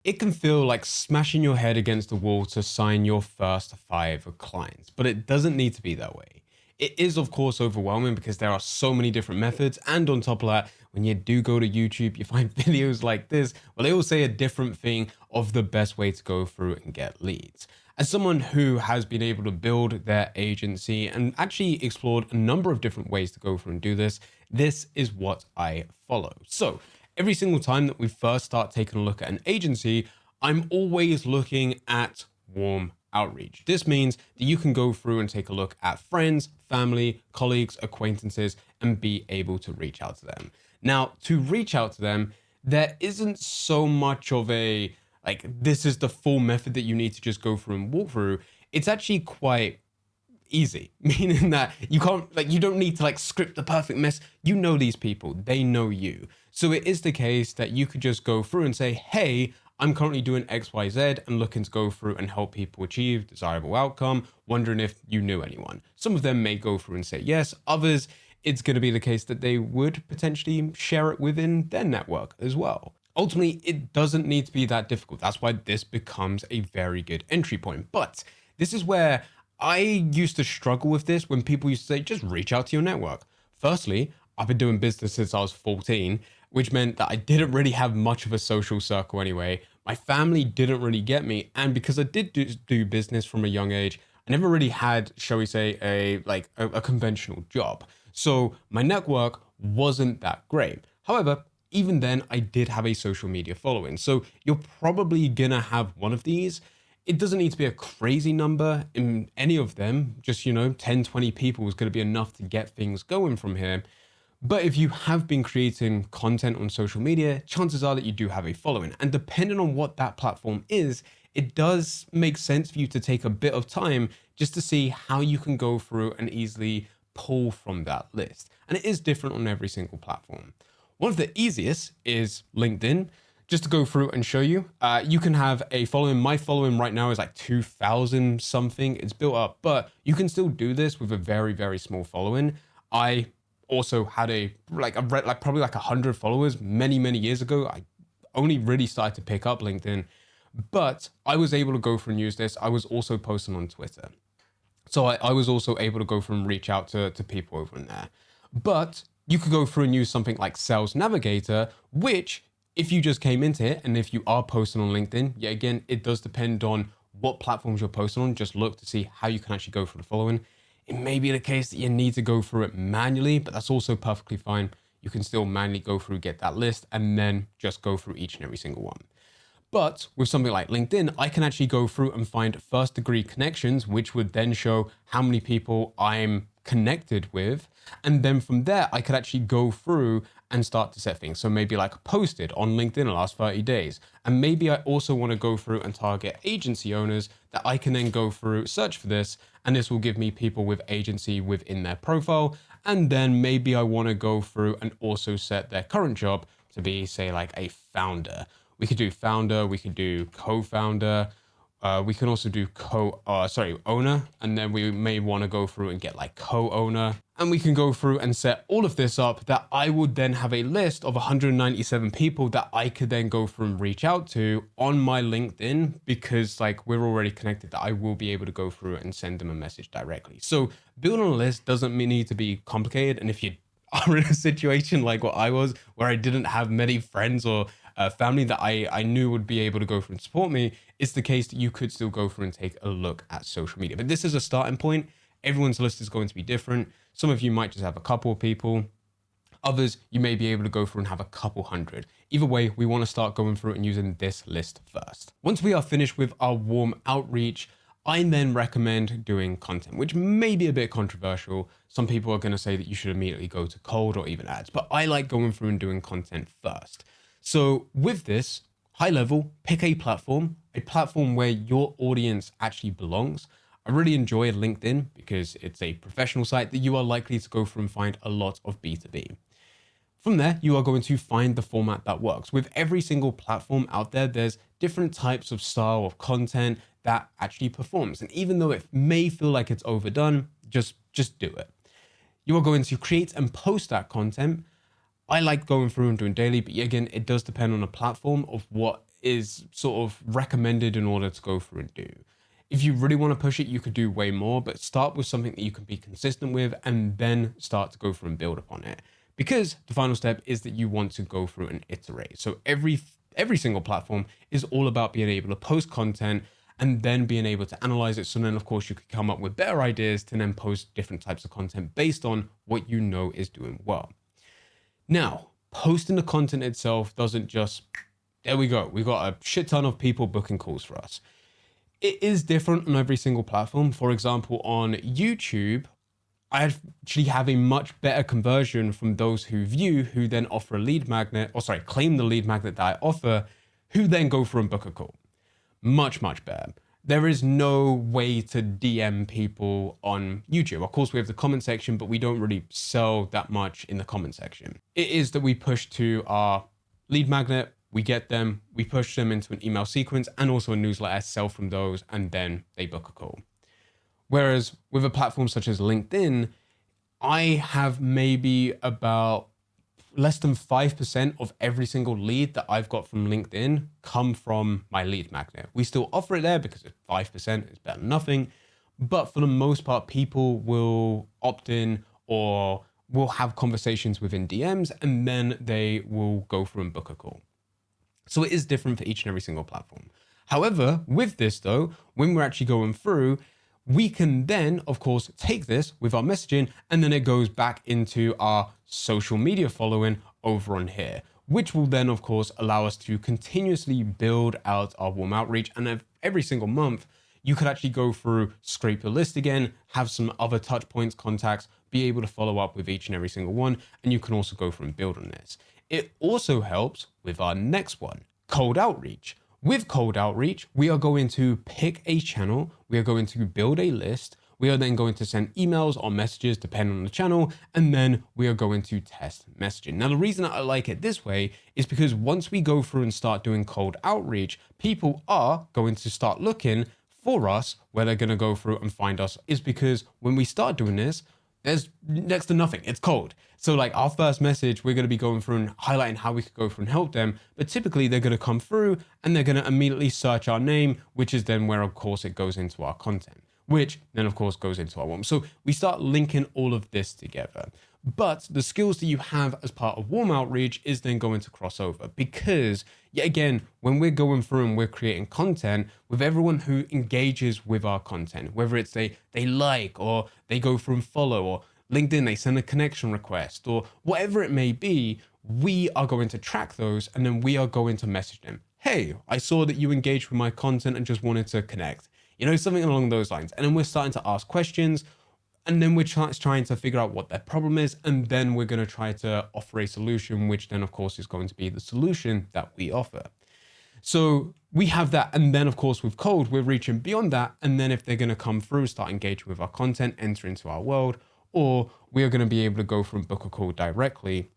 It can feel like smashing your head against the wall to sign your first 5 clients, but it doesn't need to be that way. It is, of course, overwhelming because there are so many different methods. And on top of that, when you do go to YouTube, you find videos like this, well, they all say a different thing of the best way to go through and get leads. As someone who has been able to build their agency and actually explored a number of different ways to go through and do this, this is what I follow. So every single time that we first start taking a look at an agency, I'm always looking at warm outreach. This means that you can go through and take a look at friends, family, colleagues, acquaintances, and be able to reach out to them. Now, to reach out to them, there isn't so much of a, like, this is the full method that you need to just go through and walk through. It's actually quite easy, meaning that you can't, like, you don't need to like script the perfect mess. You know these people, they know you. So it is the case that you could just go through and say, hey, I'm currently doing XYZ and looking to go through and help people achieve desirable outcome, wondering if you knew anyone. Some of them may go through and say yes, others, it's going to be the case that they would potentially share it within their network as well. Ultimately, it doesn't need to be that difficult. That's why this becomes a very good entry point. But this is where I used to struggle with this when people used to say, just reach out to your network. Firstly, I've been doing business since I was 14, which meant that I didn't really have much of a social circle anyway. My family didn't really get me. And because I did do business from a young age, I never really had, shall we say, a conventional job. So my network wasn't that great. However, even then, I did have a social media following. So you're probably gonna have one of these. It doesn't need to be a crazy number in any of them. Just, 10, 20 people is going to be enough to get things going from here. But if you have been creating content on social media, chances are that you do have a following. And depending on what that platform is, it does make sense for you to take a bit of time just to see how you can go through and easily pull from that list. And it is different on every single platform. One of the easiest is LinkedIn. Just to go through and show you, you can have a following. My following right now is like 2,000 something. It's built up, but you can still do this with a very, very small following. I also had probably like 100 followers many years ago. I only really started to pick up LinkedIn, but I was able to go through and use this. I was also posting on Twitter. So I was also able to go through and reach out to people over in there. But you could go through and use something like Sales Navigator, which if you just came into it and if you are posting on LinkedIn, yeah, again, it does depend on what platforms you're posting on. Just look to see how you can actually go through the following. It may be the case that you need to go through it manually, but that's also perfectly fine. You can still manually go through, get that list, and then just go through each and every single one. But with something like LinkedIn, I can actually go through and find first degree connections, which would then show how many people I'm connected with. And then from there, I could actually go through and start to set things. So maybe like posted on LinkedIn in the last 30 days. And maybe I also want to go through and target agency owners that I can then go through, search for this, and this will give me people with agency within their profile. And then maybe I want to go through and also set their current job to be, say, like a founder. We could do founder, we could do co-founder, we can also do owner, and then we may want to go through and get like co-owner, and we can go through and set all of this up that I would then have a list of 197 people that I could then go through and reach out to on my LinkedIn, because like we're already connected, that I will be able to go through and send them a message directly. So building a list doesn't need to be complicated, and if you are in a situation like what I was, where I didn't have many friends or family that I knew would be able to go through and support me, it's the case that you could still go through and take a look at social media. But this is a starting point. Everyone's list is going to be different. Some of you might just have a couple of people. Others, you may be able to go through and have a couple hundred. Either way, we want to start going through and using this list first. Once we are finished with our warm outreach, I then recommend doing content, which may be a bit controversial. Some people are going to say that you should immediately go to cold or even ads, but I like going through and doing content first. So with this, high level, pick a platform where your audience actually belongs. I really enjoy LinkedIn because it's a professional site that you are likely to go through and find a lot of B2B. From there, you are going to find the format that works. With every single platform out there, there's different types of style of content that actually performs. And even though it may feel like it's overdone, just do it. You are going to create and post that content. I like going through and doing daily, but again, it does depend on the platform of what is sort of recommended in order to go through and do. If you really want to push it, you could do way more, but start with something that you can be consistent with and then start to go through and build upon it. Because the final step is that you want to go through and iterate. So every single platform is all about being able to post content and then being able to analyze it. So then of course you could come up with better ideas to then post different types of content based on what you know is doing well. Now, posting the content itself doesn't just, there we go. We've got a shit ton of people booking calls for us. It is different on every single platform. For example, on YouTube, I actually have a much better conversion from those who view, who then offer a lead magnet, or sorry, claim the lead magnet that I offer, who then go for and book a call. Much, much better. There is no way to DM people on YouTube. Of course, we have the comment section, but we don't really sell that much in the comment section. It is that we push to our lead magnet, we get them, we push them into an email sequence and also a newsletter, sell from those, and then they book a call. Whereas with a platform such as LinkedIn, I have maybe about less than 5% of every single lead that I've got from LinkedIn come from my lead magnet. We still offer it there because it's 5%, it's better than nothing. But for the most part, people will opt in or will have conversations within DMs and then they will go through and book a call. So it is different for each and every single platform. However, with this though, when we're actually going through, we can then, of course, take this with our messaging and then it goes back into our social media following over on here, which will then, of course, allow us to continuously build out our warm outreach. And every single month, you could actually go through, scrape your list again, have some other touch points, contacts, be able to follow up with each and every single one. And you can also go through and build on this. It also helps with our next one, cold outreach. With cold outreach, we are going to pick a channel, we are going to build a list, we are then going to send emails or messages depending on the channel, and then we are going to test messaging. Now, the reason that I like it this way is because once we go through and start doing cold outreach, people are going to start looking for us. Where they're going to go through and find us is because when we start doing this, there's next to nothing. It's cold. So like our first message, we're going to be going through and highlighting how we could go through and help them. But typically they're going to come through and they're going to immediately search our name, which is then where, of course, it goes into our content, which then, of course, goes into our warm. So we start linking all of this together. But the skills that you have as part of warm outreach is then going to cross over because, yet again, when we're going through and we're creating content with everyone who engages with our content, whether it's they like or they go through and follow, or LinkedIn, they send a connection request, or whatever it may be, we are going to track those and then we are going to message them. Hey, I saw that you engaged with my content and just wanted to connect. You know, something along those lines. And then we're starting to ask questions. And then we're trying to figure out what their problem is. And then we're going to try to offer a solution, which then, of course, is going to be the solution that we offer. So we have that. And then, of course, with cold, we're reaching beyond that. And then if they're going to come through, start engaging with our content, enter into our world, or we are going to be able to go from book a call directly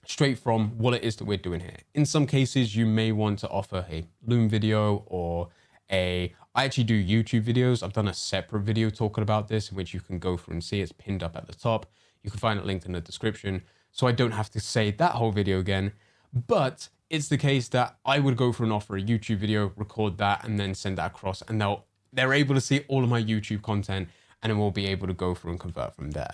straight from what it is that we're doing here. In some cases, you may want to offer a Loom video or I actually do YouTube videos. I've done a separate video talking about this in which you can go through and see. It's pinned up at the top. You can find it linked in the description. So I don't have to say that whole video again, but it's the case that I would go through and offer a YouTube video, record that, and then send that across. And they're able to see all of my YouTube content and then we'll be able to go through and convert from there.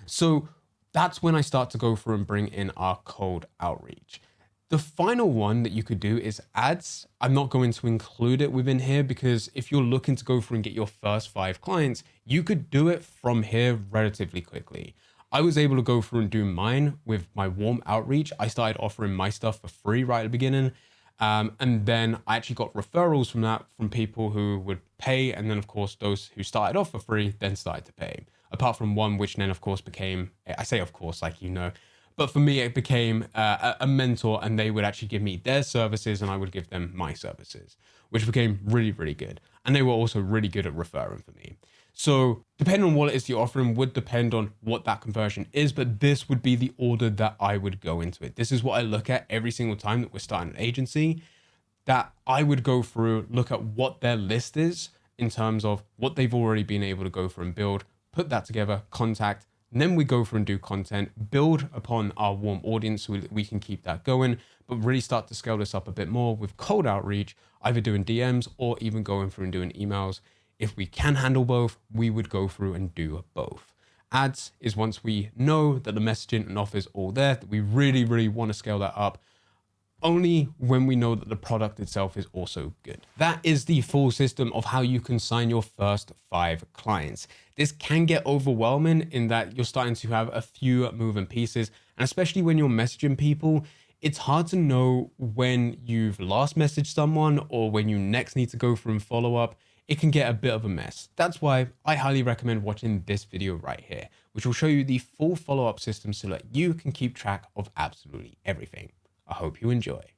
So that's when I start to go through and bring in our cold outreach. The final one that you could do is ads. I'm not going to include it within here because if you're looking to go through and get your first 5 clients, you could do it from here relatively quickly. I was able to go through and do mine with my warm outreach. I started offering my stuff for free right at the beginning. And then I actually got referrals from that from people who would pay. And then, of course, those who started off for free then started to pay. Apart from one, which then, of course, became, I say, of course, like, you know, but for me, it became a mentor and they would actually give me their services and I would give them my services, which became really, really good. And they were also really good at referring for me. So depending on what it is you're offering would depend on what that conversion is, but this would be the order that I would go into it. This is what I look at every single time that we're starting an agency, that I would go through, look at what their list is in terms of what they've already been able to go through and build, put that together, contact, and then we go through and do content, build upon our warm audience so we can keep that going. but really start to scale this up a bit more with cold outreach, either doing DMs or even going through and doing emails. If we can handle both, we would go through and do both. Ads is once we know that the messaging and offer is all there, that we really, really want to scale that up, only when we know that the product itself is also good. That is the full system of how you can sign your first 5 clients. This can get overwhelming in that you're starting to have a few moving pieces, and especially when you're messaging people, it's hard to know when you've last messaged someone or when you next need to go through and follow up. It can get a bit of a mess. That's why I highly recommend watching this video right here, which will show you the full follow-up system so that you can keep track of absolutely everything. I hope you enjoy.